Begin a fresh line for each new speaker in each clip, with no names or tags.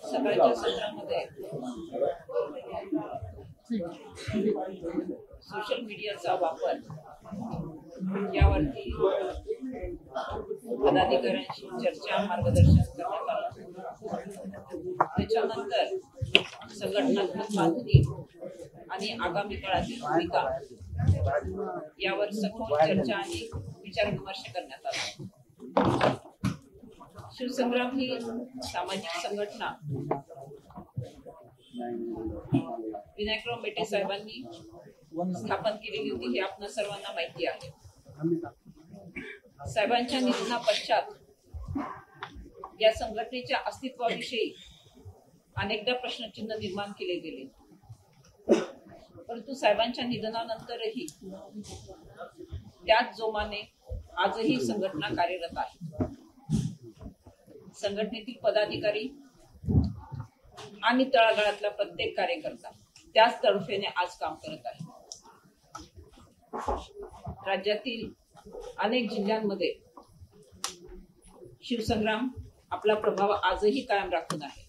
सकाळच्या सत्रामध्ये सोशल मीडियाचा वापर यावरती पदाधिकाऱ्यांशी चर्चा मार्गदर्शन करण्यात आलं। त्याच्यानंतर संघटनात्मक बांधणी आणि आगामी काळातील भूमिका यावर सखोल चर्चा आणि विचारविमर्श करण्यात आला। शिवसंग्राम ही सामाजिक संघटना विनायकराव मेटे साहेबांनी स्थापन केलेली होती हे आपल्या सर्वांना माहिती आहे। साहेबांच्या निधनापश्चात या संघटनेच्या अस्तित्वाविषयी अनेकदा प्रश्नचिन्ह निर्माण केले गेले, परंतु साहेबांच्या निधनानंतरही त्याच जोमाने आजही संघटना कार्यरत आहे। संघटनेतील पदाधिकारी आणि तळागाळातला प्रत्येक कार्यकर्ता त्याच तडफेने आज काम करत आहे। राज्यातील अनेक जिल्ह्यांमध्ये शिवसंग्राम आपला प्रभाव आजही कायम राखून आहे।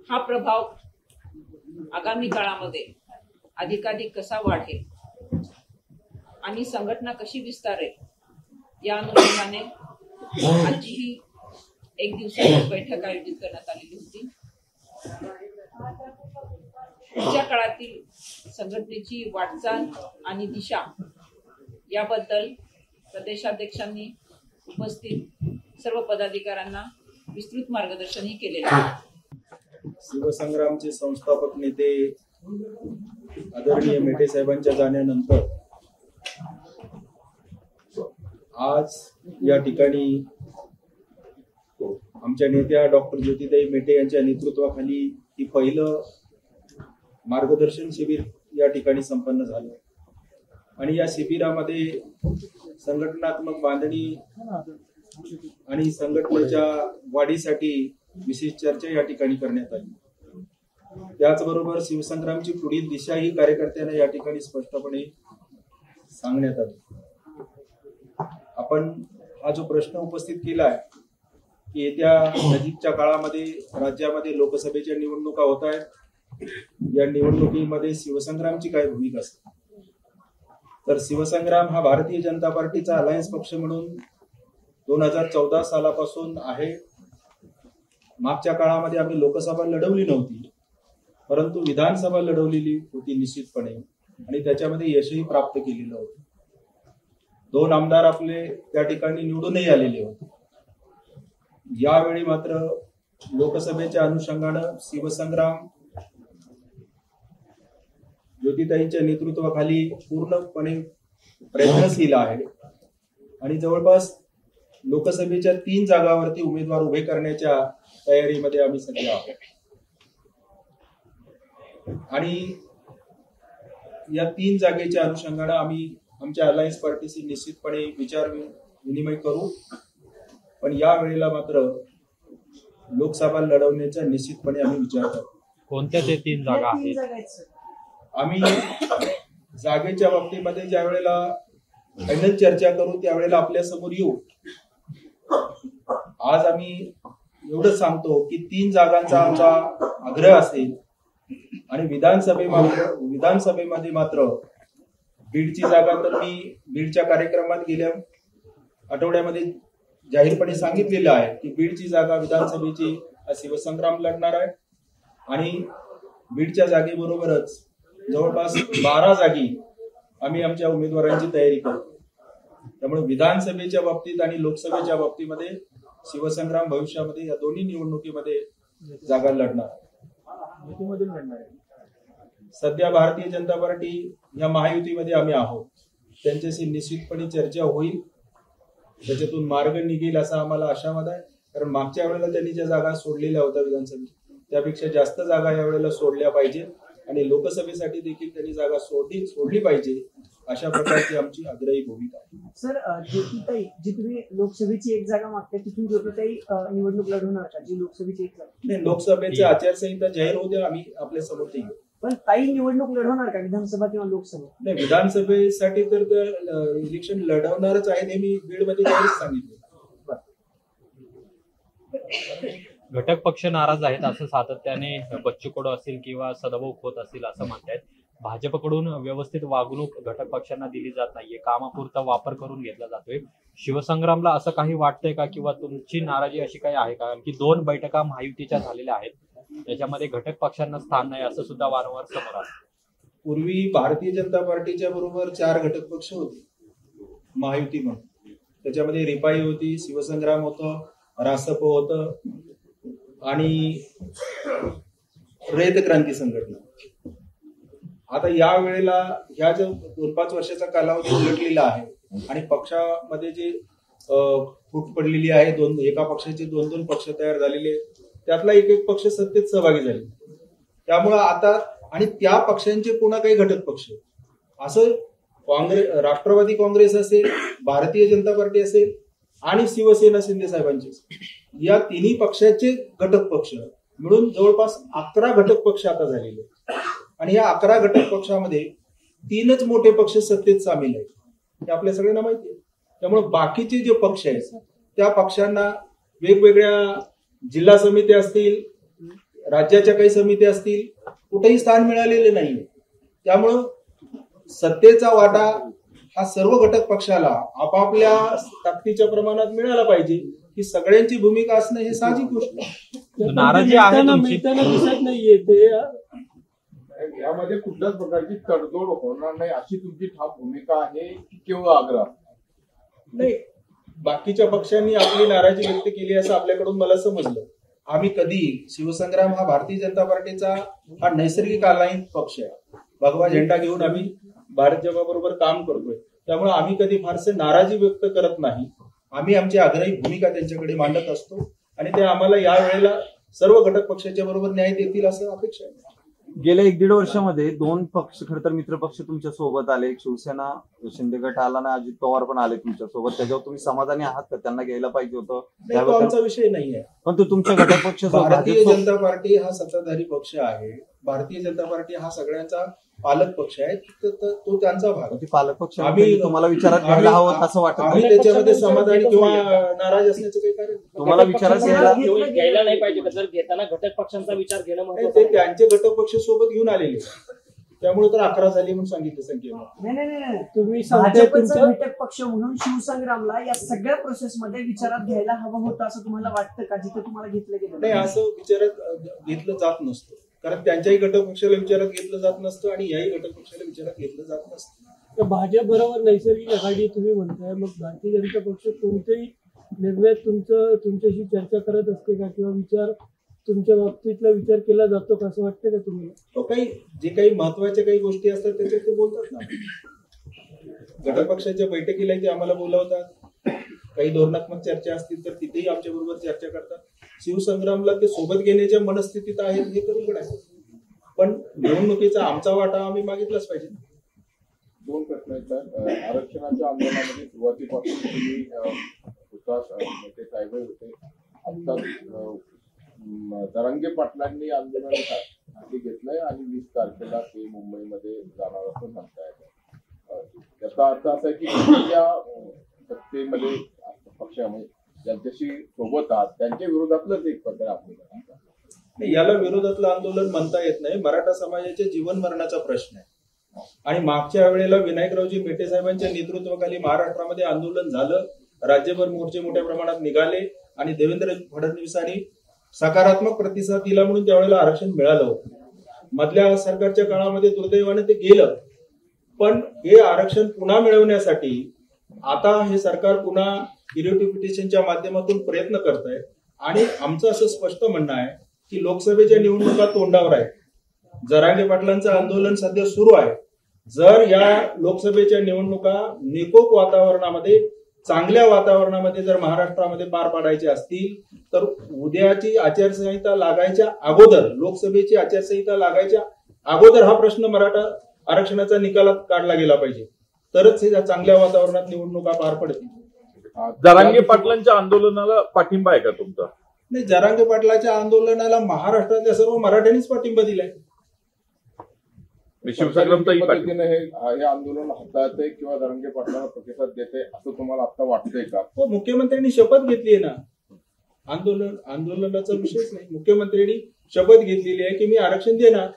हा प्रभाव आगामी काळामध्ये अधिकाधिक कसा वाढेल आणि संघटना कशी विस्तारेल या अनुषंगाने आजची ही एक दिवसाची बैठक आयोजित करण्यात आलेली होती। पुढच्या काळातील संघटनेची वाटचाल आणि दिशा याबद्दल प्रदेशाध्यक्षांनी उपस्थित सर्व पदाधिकाऱ्यांना विस्तृत मार्गदर्शनही केलेले आहे।
शिवसंग्रामचे संस्थापक नेते आदरणीय मेटे साहेबांच्या जाण्यानंतर आज या ठिकाणी आमच्या नेत्या डॉक्टर ज्योतिताई मेटे यांच्या नेतृत्वाखाली ही पहिलं मार्गदर्शन शिबिर या ठिकाणी संपन्न झालं आणि या शिबिरामध्ये संघटनात्मक बांधणी आणि संघटनेच्या वाढीसाठी विशेष चर्चा या ठिकाणी करण्यात आली। त्याचबरोबर शिवसंग्रामची पुढील दिशा ही कार्यकर्त्यांना या ठिकाणी स्पष्टपणे सांगण्यात आली। आपण हा जो प्रश्न उपस्थित केला आहे की येत्या नजीकच्या काळामध्ये राज्यामध्ये लोकसभेच्या निवडणुका होत आहेत, या निवडणुकीमध्ये शिवसंग्रामची काय भूमिका असते, तर शिवसंग्राम हा भारतीय जनता पार्टीचा अलायन्स पक्ष म्हणून 2014 सालापासून आहे। मागच्या काळामध्ये आम्ही लोकसभा लढवली नव्हती, परंतु विधानसभा लढवलेली होती निश्चितपणे आणि त्याच्यामध्ये यशही प्राप्त केलेलं होतं। 2 आमदार आपले त्या ठिकाणी निवडूनही आलेले होते। यावेळी मात्र लोकसभेच्या अनुषंगानं शिवसंग्राम ज्योतिताईंच्या नेतृत्वाखाली पूर्णपणे प्रयत्नशील आहे आणि जवळपास लोकसभेच्या 3 जागांवरती उमेदवार उभे करण्याच्या तयारीमध्ये आम्ही सध्या आहोत आणि या 3 जागेच्या अनुषंगानं आम्ही आमच्या अलायन्स पार्टीशी निश्चितपणे विचार विनिमय करू, पण या वेळेला मात्र लोकसभा लढवण्याचा निश्चितपणे आम्ही विचार करू।
कोणत्या ते 3 जागा आहेत?
आम्ही जागेच्या बाबतीमध्ये ज्या वेळेला फायनल चर्चा करू त्यावेळेला आपल्या समोर येऊ। आज आम्ही एवढं सांगतो की 3 जागांचा आमचा आग्रह असेल आणि विधानसभेमध्ये मात्र बीडची जागा तर मी बीडच्या कार्यक्रमात गेल्या आठवड्यामध्ये जाहीरपणे सांगितलेलं आहे की बीडची जागा विधानसभेची शिवसंग्राम लढणार आहे आणि बीडच्या जागेबरोबरच जवळपास 12 जागी आम्ही आमच्या उमेदवारांची तयारी करतो। त्यामुळे विधानसभेच्या बाबतीत आणि लोकसभेच्या बाबतीमध्ये शिवसंग्राम भविष्यामध्ये या दोन्ही निवडणुकीमध्ये जागा लढणार। सध्या भारतीय जनता पार्टी या महायुतीमध्ये आम्ही आहोत, त्यांच्याशी निश्चितपणे चर्चा होईल, त्याच्यातून मार्ग निघेल असा आम्हाला आशावाद आहे। कारण मागच्या वेळेला त्यांनी ज्या जागा सोडलेल्या होत्या विधानसभेत त्यापेक्षा जास्त जागा या वेळेला सोडल्या पाहिजे आणि लोकसभेसाठी देखील त्यांनी जागा सोडली पाहिजे अशा प्रकारची आमची आग्रही भूमिका आहे।
सर, ज्योतिताई जी तुम्ही लोकसभेची 1 जागा मागताय तिथून ज्योतिताई निवडणूक लढवणार का? जी लोकसभेची 1 जागा
नाही, लोकसभेची आचारसंहिता जाहीर होते आम्ही आपल्या समोर येऊ।
पण ताई निवडणूक लढवणार का विधानसभा किंवा लोकसभा?
नाही, विधानसभेसाठी तर इलेक्शन लढवणारच आहे हे मी बीडमध्ये त्यावेळेस सांगितलं.
घटक पक्ष नाराज आहेत असं सातत्याने बच्चू कडू असतील किंवा सदाभाऊ खोत असतील असं म्हणतायत. भाजपकडून व्यवस्थित वागणूक घटक पक्षांना दिली जात नाहीये, कामापुरता वापर करून घेतला जातोय. शिवसंग्रामला असं काही वाटतंय का किंवा तुमची नाराजी अशी काही आहे का की 2 बैठका महायुतीच्या झालेल्या आहेत, त्याच्यामध्ये घटक पक्षांना स्थान नाही असं सुद्धा वारंवार समोर आलं.
पूर्वी भारतीय जनता पार्टीच्या बरोबर 4 घटक पक्ष होते महायुती म्हणून. त्याच्यामध्ये रिपाई होती, शिवसंग्राम होतं, रासप होतं आणि रयत क्रांती संघटना. आता या वेळेला ह्या जो 2-5 वर्षाचा कालावधी उलटलेला आहे आणि पक्षामध्ये जे फूट पडलेली आहे, एका पक्षाचे 2-2 पक्ष तयार झालेले आहेत, त्यातला एक पक्ष सत्तेत सहभागी झाले. त्यामुळं आता आणि त्या पक्षांचे पुन्हा काही घटक पक्ष असं राष्ट्रवादी काँग्रेस असेल, भारतीय जनता पार्टी असेल आणि शिवसेना शिंदे साहेबांचे, या तिन्ही पक्षाचे घटक पक्ष मिळून जवळपास 11 घटक पक्ष आता झालेले. आणि या 11 घटक पक्षामध्ये 3च मोठे पक्ष सत्तेत सामील आहेत, हे आपल्या सगळ्यांना माहिती आहे. त्यामुळे बाकीचे जे पक्ष आहेत त्या पक्षांना वेगवेगळ्या जिल्हा समिती असतील, राज्याच्या काही समिती असतील, कुठेही स्थान मिळालेले नाहीये. त्यामुळं सत्तेचा वाटा हा सर्व घटक पक्षाला आपापल्या ताकदीच्या प्रमाणात मिळाला पाहिजे, ही सगळ्यांची भूमिका असणं हे साहजिक गोष्ट आहे.
नाराजी आहे तुमची?
दिसत नाहीये ते.
यामध्ये कुठल्याच प्रकारची तडजोड होणार नाही अशी तुमची ठाम भूमिका आहे की केवळ आग्रह?
नाही, बाकीच्या पक्षांनी आपली नाराजी व्यक्त केली असं आपल्याकडून मला समजलं. आम्ही कधी शिवसंग्राम हा भारतीय जनता पार्टीचा हा नैसर्गिक अलायन्स पक्ष आहे. भगवा झेंडा घेऊन आम्ही भाजपबरोबर काम करतोय. त्यामुळे आम्ही कधी फारसे नाराजी व्यक्त करत नाही. आम्ही आमची आग्रही भूमिका त्यांच्याकडे मांडत असतो आणि ते आम्हाला या वेळेला सर्व घटक पक्षाच्या बरोबर न्याय देतील असं अपेक्षा आहे.
गेल्या 1-1.5 वर्षामध्ये 2 पक्ष, खरं तर मित्र पक्ष तुमच्या सोबत आले. शिवसेना शिंदे गट आला ना, अजित पवार पण आले तुमच्या सोबत. त्याच्यावर तुम्ही समाधानी आहात का? त्यांना घ्यायला पाहिजे होतं?
तो आमचा विषय नाहीये.
पण तो तुमच्या घटक पक्ष,
भारतीय जनता पार्टी हा सत्ताधारी पक्ष आहे. भारतीय जनता पार्टी हा सगळ्यांचा पालक पक्ष आहे, तो त्यांचा भाग.
पालक पक्ष आम्ही तुम्हाला विचारात घ्यायला हवं असं वाटतं?
आम्ही त्याच्यामध्ये समाधानी किंवा नाराज असण्याचं काही कारण
तुम्हाला विचारात
घ्यायला नाही पाहिजे का? जर घेताना घटक पक्षांचा विचार घेणं महत्त्वाचं
ते त्यांचे घटक पक्ष सोबत घेऊन आलेले, त्यामुळे तर 11 झाली म्हणून सांगितलं संख्येनं.
नाही, तुम्ही भाजपचा घटक पक्ष म्हणून शिवसंग्रामला या सगळ्या प्रोसेसमध्ये विचारात घ्यायला हवं होतं असं तुम्हाला वाटतं का? जिथे तुम्हाला घेतलं गेलं
नाही, असं विचारात घेतलं जात नसतं. कारण त्यांच्याही घटक पक्षाला विचारात घेतलं जात नसतं आणि याही घटक पक्षाला विचारात घेतलं जात नसतं.
भाजप बरोबर नैसर्गिक आघाडी तुम्ही म्हणताय, मग भारतीय जनता पक्ष कोणत्याही निर्णयात तुमच्याशी चर्चा करत असते का किंवा विचार तुमच्या बाबतीतला विचार केला जातो का असं वाटतं का तुम्हाला?
तो काही जे काही महत्वाच्या काही गोष्टी असतात त्याच्यात ते बोलतात ना. घटक पक्षाच्या बैठकीला ते आम्हाला बोलावतात. काही धोरणात्मक चर्चा असतील तर तिथेही आमच्या बरोबर चर्चा करतात. शिवसंग्रामला ते सोबत घेण्याच्या मनस्थितीत आहेत हे करून आहे. पण निवडणुकीचा आमचा वाटा आम्ही मागितलाच पाहिजे.
2 प्रश्न आहेत. आरक्षणाच्या आंदोलनामध्ये सुरुवातीपासून तुम्ही नेते साहेब होते. आता जरांगे पाटलांनी आंदोलन हाती घेतलंय आणि 20 तारखेला ते मुंबईमध्ये जाणार असं म्हणताय. त्याचा अर्थ असा आहे की या सत्तेमध्ये पक्षामध्ये ज्यांच्याशी सोबत आहात त्यांच्या विरोधातलंच एक प्रकार आंदोलन.
याला विरोधातलं आंदोलन म्हणता येत नाही. मराठा समाजाच्या जीवन मरणाचा प्रश्न आहे आणि मागच्या वेळेला विनायकरावजी मेटे साहेबांच्या नेतृत्वाखाली महाराष्ट्रामध्ये आंदोलन झालं. राज्यभर मोर्चे मोठ्या प्रमाणात निघाले आणि देवेंद्र फडणवीसांनी सकारात्मक प्रतिसाद दिला म्हणून त्यावेळेला आरक्षण मिळालं होतं. मधल्या सरकारच्या काळामध्ये दुर्दैवाने ते गेलं. पण हे आरक्षण पुन्हा मिळवण्यासाठी आता हे सरकार पुन्हा इलेक्टिव्ह पिटिशनच्या माध्यमातून प्रयत्न करत आहे आणि आमचं असं स्पष्ट म्हणणं आहे की लोकसभेच्या निवडणुका तोंडावर आहेत. जरांगे पाटलांचं आंदोलन सध्या सुरू आहे. जर या लोकसभेच्या निवडणुका निकोप वातावरणामध्ये, चांगल्या वातावरणामध्ये जर महाराष्ट्रामध्ये पार पाडायचे असतील तर उद्याची आचारसंहिता लागायच्या अगोदर, लोकसभेची आचारसंहिता लागायच्या अगोदर हा प्रश्न मराठा आरक्षणाचा निकालात काढला गेला पाहिजे. तरच हे चांगल्या वातावरणात निवडणुका पार पडतील.
जरांगे पाटलांच्या आंदोलनाला पाठिंबा आहे का तुमचा?
नाही, जरांगे पाटलाच्या आंदोलनाला महाराष्ट्रातल्या सर्व मराठ्यांनीच पाठिंबा दिलाय.
शिवसंग्रामचाही पाठिंबा.
पद्धतीने हे आंदोलन हाताळते किंवा जरांगे पाटलांना प्रतिसाद देते असं तुम्हाला आता वाटतंय का?
हो, मुख्यमंत्र्यांनी शपथ घेतली आहे ना. आंदोलनाचा विषयच नाही. मुख्यमंत्र्यांनी शपथ घेतलेली आहे की मी आरक्षण देणार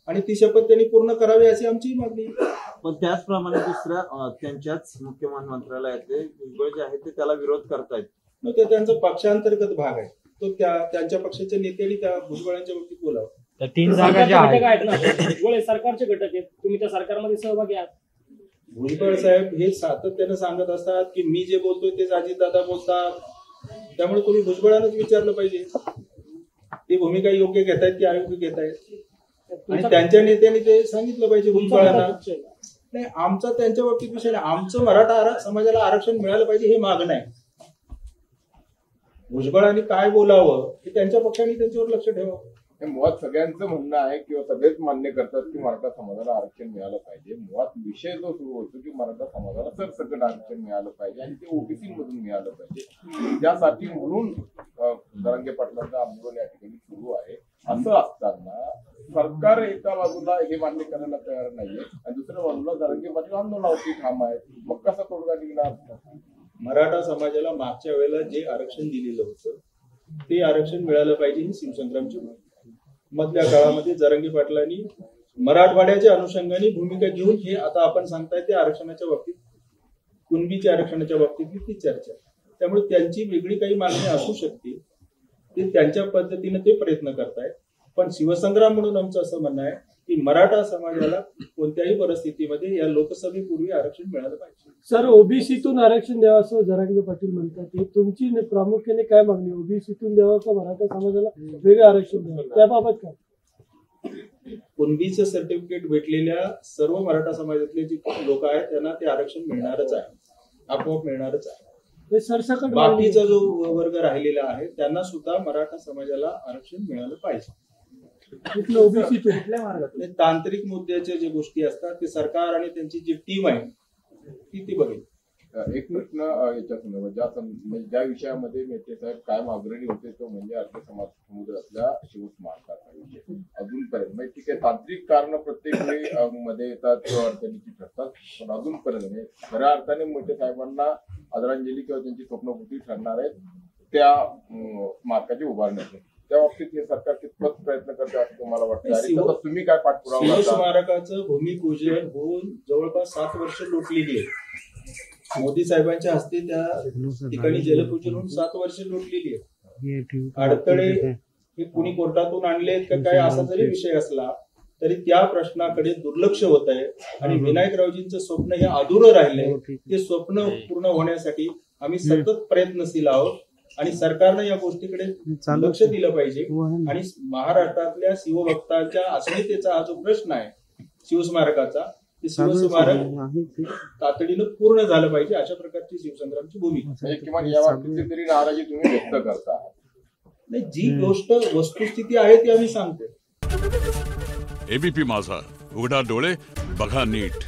आणि ती शपथ त्यांनी पूर्ण करावी अशी आमची मागणी आहे.
पण त्याचप्रमाणे दुसऱ्या त्यांच्याच मुख्य मंत्रालयातले भुजबळ जे आहेत ते त्याला विरोध करतायत.
मग ते त्यांचा पक्षांतर्गत भाग आहे. तो त्यांच्या पक्षाच्या नेत्यांनी त्या भुजबळांच्या बाबतीत बोलावं.
त्या 3 जागा ज्या
घटक
आहेत
आहेत ना, भुजबळ हे सरकारचे घटक आहेत, तुम्ही त्या सरकारमध्ये सहभागी आहात.
भुजबळ साहेब हे सातत्यानं सांगत असतात की मी जे बोलतोय तेच अजितदादा बोलतात. त्यामुळे तुम्ही भुजबळांनाच विचारलं पाहिजे ती भूमिका योग्य घेतायत की अयोग्य घेतायत आणि त्यांच्या नेत्यांनी ते सांगितलं पाहिजे भुजबळांना. नाही, आमचा त्यांच्या बाबतीत विषय नाही. आमचं मराठा समाजाला आरक्षण मिळालं पाहिजे हे मागणं आहे. भुजबळांनी काय बोलावं हे त्यांच्या पक्षाने त्यांच्यावर लक्ष ठेवावं.
हे मुळात सगळ्यांचं म्हणणं आहे किंवा सगळेच मान्य करतात की मराठा समाजाला आरक्षण मिळालं पाहिजे. मुळात विषय जो सुरू होतो की मराठा समाजाला सरसकट आरक्षण मिळालं पाहिजे आणि ते ओबीसी मधून मिळालं पाहिजे. त्यासाठी म्हणून जरांगे पाटलांचं आंदोलन या ठिकाणी सुरू आहे. असं असताना सरकार एका बाजूला हे मान्य करायला तयार नाहीये आणि दुसऱ्या बाजूला जरांगे पाटील आंदोलनावरती ठाम आहेत. मग कसा तोडगा निघणार?
मराठा समाजाला मागच्या वेळेला जे आरक्षण दिलेलं होतं ते आरक्षण मिळालं पाहिजे ही शिवसंग्रामची भूमिका. मधल्या काळामध्ये जरांगे पाटलांनी मराठवाड्याच्या अनुषंगाने भूमिका घेऊन हे आता आपण सांगताय ते आरक्षणाच्या बाबतीत कुणबीच्या आरक्षणाच्या बाबतीतली ती चर्चा. त्यामुळे त्यांची वेगळी काही मागणी असू शकते. ते त्यांच्या पद्धतीने ते प्रयत्न करतायत. पण शिवसंग्राम म्हणून आमचं असं म्हणणं आहे की मराठा समाजाला कोणत्याही परिस्थितीमध्ये या लोकसभेपूर्वी आरक्षण मिळालं पाहिजे.
सर, ओबीसीतून आरक्षण द्यावं असं जरांगे पाटील म्हणतात. हे तुमची प्रामुख्याने काय मागणी? ओबीसीतून द्यावं का मराठा समाजाला वेगळं आरक्षण द्यावं, त्याबाबत काय?
कुणबीचं सर्टिफिकेट भेटलेल्या सर्व मराठा समाजातले जे लोक आहेत त्यांना ते आरक्षण मिळणारच आहे, आपोआप मिळणारच आहे.
हे सरसकट
बाकीचा जो वर्ग राहिलेला आहे त्यांना सुद्धा मराठा समाजाला आरक्षण मिळालं पाहिजे.
ओबीसीतून
तांत्रिक मुद्द्याच्या जे गोष्टी असतात ते सरकार आणि त्यांची जी टीम आहे ती बघेल.
एक प्रश्न याच्या संदर्भात ज्या विषयामध्ये मेटे साहेब कायम अग्रणी होते तो म्हणजे आर्य समाज समुद्रातल्या शिवस्मारकाचा विषय. अजूनपर्यंत म्हणजे ठीक आहे, तांत्रिक कारण प्रत्येक वेळी मध्ये येतात किंवा अडचणीची ठरतात, पण अजूनपर्यंत खऱ्या अर्थाने मेटे साहेबांना आदरांजली किंवा त्यांची स्वप्नपूर्ती ठरणार आहेत त्या स्मारकाची उभारण्याचे. त्या बाबतीत हे सरकार कितपत प्रयत्न करते असं तुम्हाला वाटतं? आणि तुम्ही काय पाठपुरावा करता?
स्मारकाचं भूमिपूजन होऊन जवळपास 7 वर्ष लोटलेली आहे. मोदी साहेबांच्या हस्ते त्या ठिकाणी जलपूजन होऊन 7 वर्ष लोटलेली आहे. अडथळे हे कुणी कोर्टातून आणलेत का काय असा जरी विषय असला तरी त्या प्रश्नाकडे दुर्लक्ष होत आहे आणि विनायकरावजींचं स्वप्न हे अधुरं राहिलंय. ते स्वप्न पूर्ण होण्यासाठी आम्ही सतत प्रयत्नशील आहोत आणि सरकारनं या गोष्टीकडे लक्ष दिलं पाहिजे. आणि महाराष्ट्रातल्या शिवभक्तांच्या अस्मितेचा हा जो प्रश्न आहे शिवस्मारकाचा, ते शिवस्मारक तातडीनं पूर्ण झालं पाहिजे अशा प्रकारची शिवसंग्रामची भूमिका.
म्हणजे किमान या बाबतीतली तरी नाराजी तुम्ही व्यक्त करता?
नाही, जी गोष्ट वस्तुस्थिती आहे ती आम्ही सांगतो.
एबीपी माझा, उघडा डोळे बघा नीट.